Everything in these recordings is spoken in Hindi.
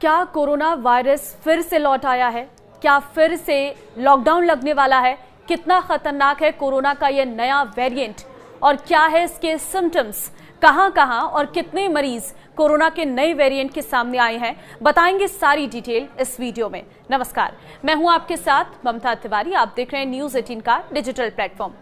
क्या कोरोना वायरस फिर से लौट आया है? क्या फिर से लॉकडाउन लगने वाला है? कितना खतरनाक है कोरोना का यह नया वेरिएंट और क्या है इसके सिम्टम्स? कहां और कितने मरीज कोरोना के नए वेरिएंट के सामने आए हैं, बताएंगे सारी डिटेल इस वीडियो में। नमस्कार, मैं हूं आपके साथ ममता तिवारी। आप देख रहे हैं न्यूज 18 का डिजिटल प्लेटफॉर्म।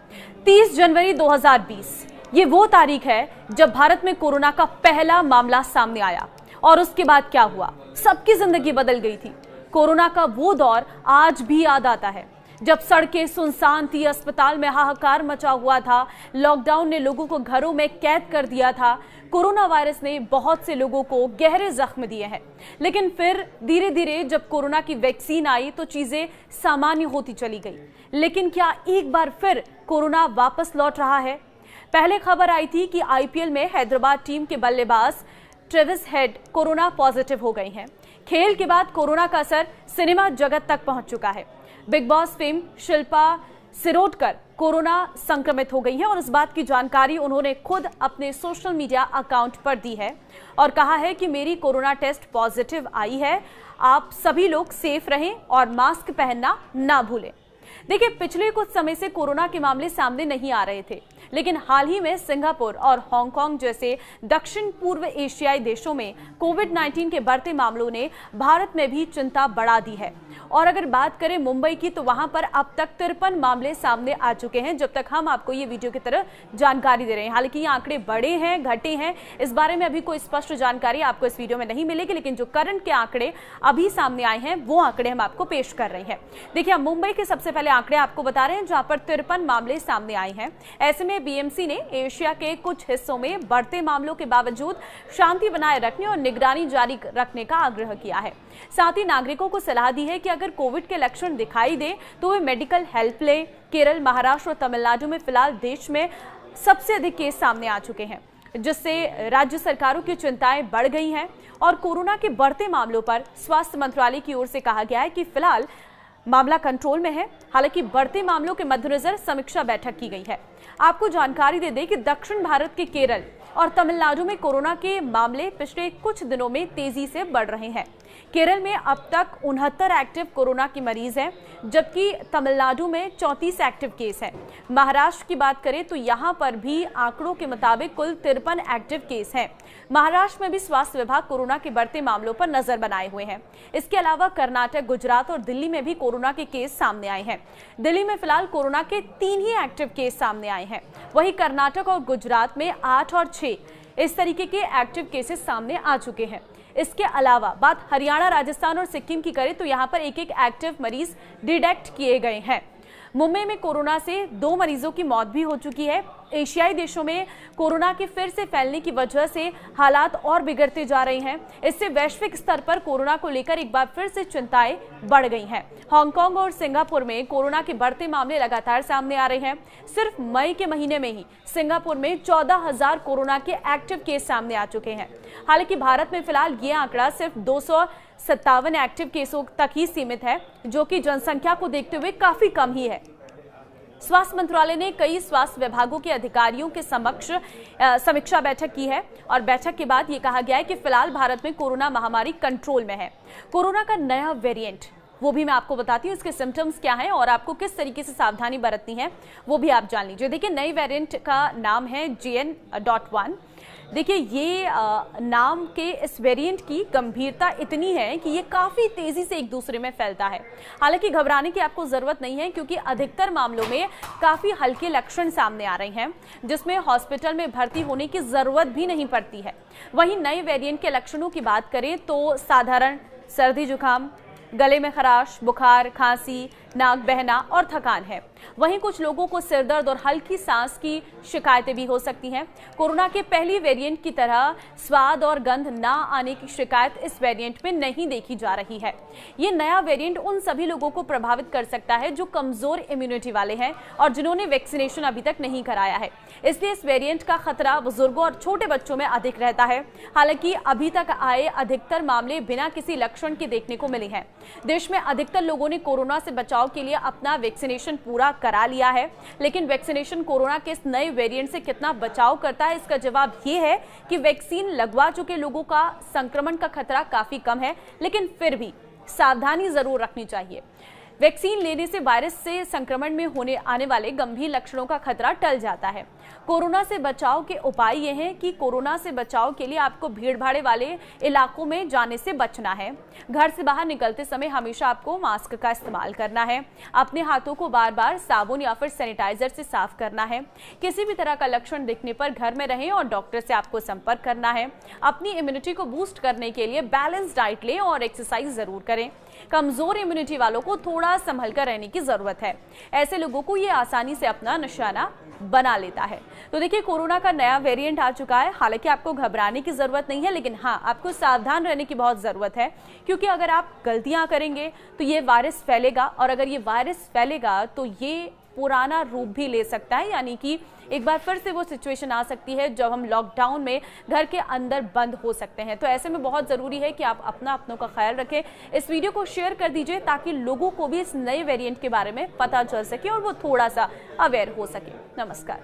30 जनवरी 2020 ये वो तारीख है जब भारत में कोरोना का पहला मामला सामने आया और उसके बाद क्या हुआ, सबकी जिंदगी बदल गई थी। कोरोना का वो दौर आज भी याद आता है जब सड़कें सुनसान थी, अस्पताल में हाहाकार मचा हुआ था, लॉकडाउन ने लोगों को घरों में कैद कर दिया था। कोरोना वायरस ने बहुत से लोगों को गहरे जख्म दिए हैं, लेकिन फिर धीरे धीरे जब कोरोना की वैक्सीन आई तो चीजें सामान्य होती चली गई। लेकिन क्या एक बार फिर कोरोना वापस लौट रहा है? पहले खबर आई थी कि आईपीएल में हैदराबाद टीम के बल्लेबाज ट्रेविस हेड कोरोना पॉजिटिव हो गए हैं। खेल के बाद कोरोना का असर सिनेमा जगत तक पहुंच चुका है। Big boss fame Shilpa Shirodkar corona संक्रमित हो गई हैं और इस बात की जानकारी उन्होंने खुद अपने सोशल मीडिया अकाउंट पर दी है और कहा है कि मेरी कोरोना टेस्ट पॉजिटिव आई है, आप सभी लोग सेफ रहें और मास्क पहनना ना भूलें। देखिए, पिछले कुछ समय से कोरोना के मामले सामने नहीं आ रहे थे, लेकिन हाल ही में सिंगापुर और हांगकांग जैसे दक्षिण पूर्व एशियाई देशों में कोविड-19 के बढ़ते मामलों ने भारत में भी चिंता बढ़ा दी है। और अगर बात करें मुंबई की तो वहां पर अब तक 53 मामले सामने आ चुके हैं जब तक हम आपको ये वीडियो की तरह जानकारी दे रहे हैं। हालांकि ये आंकड़े बढ़े हैं, घटे हैं, इस बारे में अभी कोई स्पष्ट जानकारी आपको इस वीडियो में नहीं मिलेगी, लेकिन जो करंट के आंकड़े अभी सामने आए हैं वो आंकड़े हम आपको पेश कर रहे हैं। देखिए, हम मुंबई के सबसे पहले आंकड़े आपको बता रहे हैं जहां पर 53 मामले सामने आए हैं। ऐसे में बीएमसी ने एशिया के कुछ हिस्सों में बढ़ते मामलों के बावजूद शांति बनाए रखने और निगरानी जारी रखने का आग्रह किया है। साथ ही नागरिकों को सलाह दी है कि अगर कोविड के लक्षण दिखाई दे तो वे मेडिकल हेल्प लें। केरल, महाराष्ट्र और तमिलनाडु में फिलहाल देश में सबसे अधिक केस सामने आ चुके हैं, जिससे राज्य सरकारों की चिंताएं बढ़ गई हैं और कोरोना के बढ़ते मामलों पर स्वास्थ्य मंत्रालय की ओर से कहा गया है कि फिलहाल मामला कंट्रोल में है। हालांकि बढ़ते मामलों के मद्देनजर समीक्षा बैठक की गई है। आपको जानकारी दे दें कि दक्षिण भारत के केरल और तमिलनाडु में कोरोना के मामले पिछले कुछ दिनों में तेजी से बढ़ रहे हैं। केरल में अब तक 69 एक्टिव कोरोना के मरीज हैं, जबकि तमिलनाडु में 34 एक्टिव केस हैं। महाराष्ट्र की बात करें तो यहां पर भी आंकड़ों के मुताबिक कुल 53 एक्टिव केस हैं। महाराष्ट्र में भी स्वास्थ्य विभाग कोरोना के बढ़ते मामलों पर नजर बनाए हुए हैं। इसके अलावा कर्नाटक, गुजरात और दिल्ली में भी कोरोना के केस सामने आए हैं। दिल्ली में फिलहाल कोरोना के 3 ही एक्टिव केस सामने आए हैं। वहीं कर्नाटक और गुजरात में 8 और 6 इस तरीके के एक्टिव केसेस सामने आ चुके हैं। इसके अलावा बात हरियाणा, राजस्थान और सिक्किम की करें तो यहां पर एक एक्टिव मरीज डिटेक्ट किए गए हैं। मुंबई में कोरोना से 2 मरीजों की मौत भी हो चुकी है। एशियाई देशों में कोरोना के फिर से फैलने की वजह से हालात और बिगड़ते जा रहे हैं। इससे वैश्विक स्तर पर कोरोना को लेकर एक बार फिर से चिंताएं बढ़ गई हैं। हांगकांग और सिंगापुर में कोरोना के बढ़ते मामले लगातार सामने आ रहे हैं। सिर्फ मई के महीने में ही सिंगापुर में 14,000 कोरोना के एक्टिव केस सामने आ चुके हैं। हालांकि भारत में फिलहाल ये आंकड़ा सिर्फ 257 एक्टिव केसों तक ही सीमित है, जो कि जनसंख्या को देखते हुए काफी कम ही है। स्वास्थ्य मंत्रालय ने कई स्वास्थ्य विभागों के अधिकारियों के समक्ष समीक्षा बैठक की है और बैठक के बाद ये कहा गया है कि फिलहाल भारत में कोरोना महामारी कंट्रोल में है। कोरोना का नया वेरिएंट वो भी मैं आपको बताती हूँ, इसके सिम्टम्स क्या हैं और आपको किस तरीके से सावधानी बरतनी है वो भी आप जान लीजिए। देखिए, नई वेरिएंट का नाम है JN.1। देखिए, ये नाम के इस वेरिएंट की गंभीरता इतनी है कि ये काफी तेजी से एक दूसरे में फैलता है। हालांकि घबराने की आपको जरूरत नहीं है, क्योंकि अधिकतर मामलों में काफी हल्के लक्षण सामने आ रहे हैं, जिसमें हॉस्पिटल में भर्ती होने की जरूरत भी नहीं पड़ती है। वहीं नए वेरिएंट के लक्षणों की बात करें तो साधारण सर्दी, जुकाम, गले में खराश, बुखार, खांसी, नाक बहना और थकान है। वहीं कुछ लोगों को सिरदर्द और हल्की सांस की शिकायतें भी हो सकती हैं। कोरोना के पहली वेरिएंट की तरह स्वाद और गंध ना आने की शिकायत इस वेरिएंट में नहीं देखी जा रही है। ये नया वेरिएंट उन सभी लोगों को प्रभावित कर सकता है जो कमजोर इम्यूनिटी वाले हैं और जिन्होंने वैक्सीनेशन अभी तक नहीं कराया है। इसलिए इस वेरिएंट का खतरा बुजुर्गों और छोटे बच्चों में अधिक रहता है। हालांकि अभी तक आए अधिकतर मामले बिना किसी लक्षण के देखने को मिले हैं। देश में अधिकतर लोगों ने कोरोना से बचाव बचाव के लिए अपना वैक्सीनेशन पूरा करा लिया है, लेकिन वैक्सीनेशन कोरोना के इस नए वेरिएंट से कितना बचाव करता है, इसका जवाब ये है कि वैक्सीन लगवा चुके लोगों का संक्रमण का खतरा काफी कम है, लेकिन फिर भी सावधानी जरूर रखनी चाहिए। वैक्सीन लेने से वायरस से संक्रमण में होने आने वाले गंभीर लक्षणों का खतरा टल जाता है। कोरोना से बचाव के उपाय ये हैं कि कोरोना से बचाव के लिए आपको भीड़ भाड़ वाले इलाकों में जाने से बचना है। घर से बाहर निकलते समय हमेशा आपको मास्क का इस्तेमाल करना है। अपने हाथों को बार बार साबुन या फिर सैनिटाइजर से साफ करना है। किसी भी तरह का लक्षण दिखने पर घर में रहें और डॉक्टर से आपको संपर्क करना है। अपनी इम्यूनिटी को बूस्ट करने के लिए बैलेंस डाइट लें और एक्सरसाइज जरूर करें। कमजोर इम्यूनिटी वालों को थोड़ा संभल कर रहने की जरूरत है। ऐसे लोगों को ये आसानी से अपना निशाना बना लेता है। तो देखिए, कोरोना का नया वेरिएंट आ चुका है। हालांकि आपको घबराने की जरूरत नहीं है, लेकिन हाँ, आपको सावधान रहने की बहुत जरूरत है, क्योंकि अगर आप गलतियां करेंगे तो ये वायरस फैलेगा, और अगर ये वायरस फैलेगा तो ये पुराना रूप भी ले सकता है, यानी कि एक बार फिर से वो सिचुएशन आ सकती है जब हम लॉकडाउन में घर के अंदर बंद हो सकते हैं। तो ऐसे में बहुत जरूरी है कि आप अपनों का ख्याल रखें। इस वीडियो को शेयर कर दीजिए ताकि लोगों को भी इस नए वेरिएंट के बारे में पता चल सके और वो थोड़ा सा अवेयर हो सके। नमस्कार।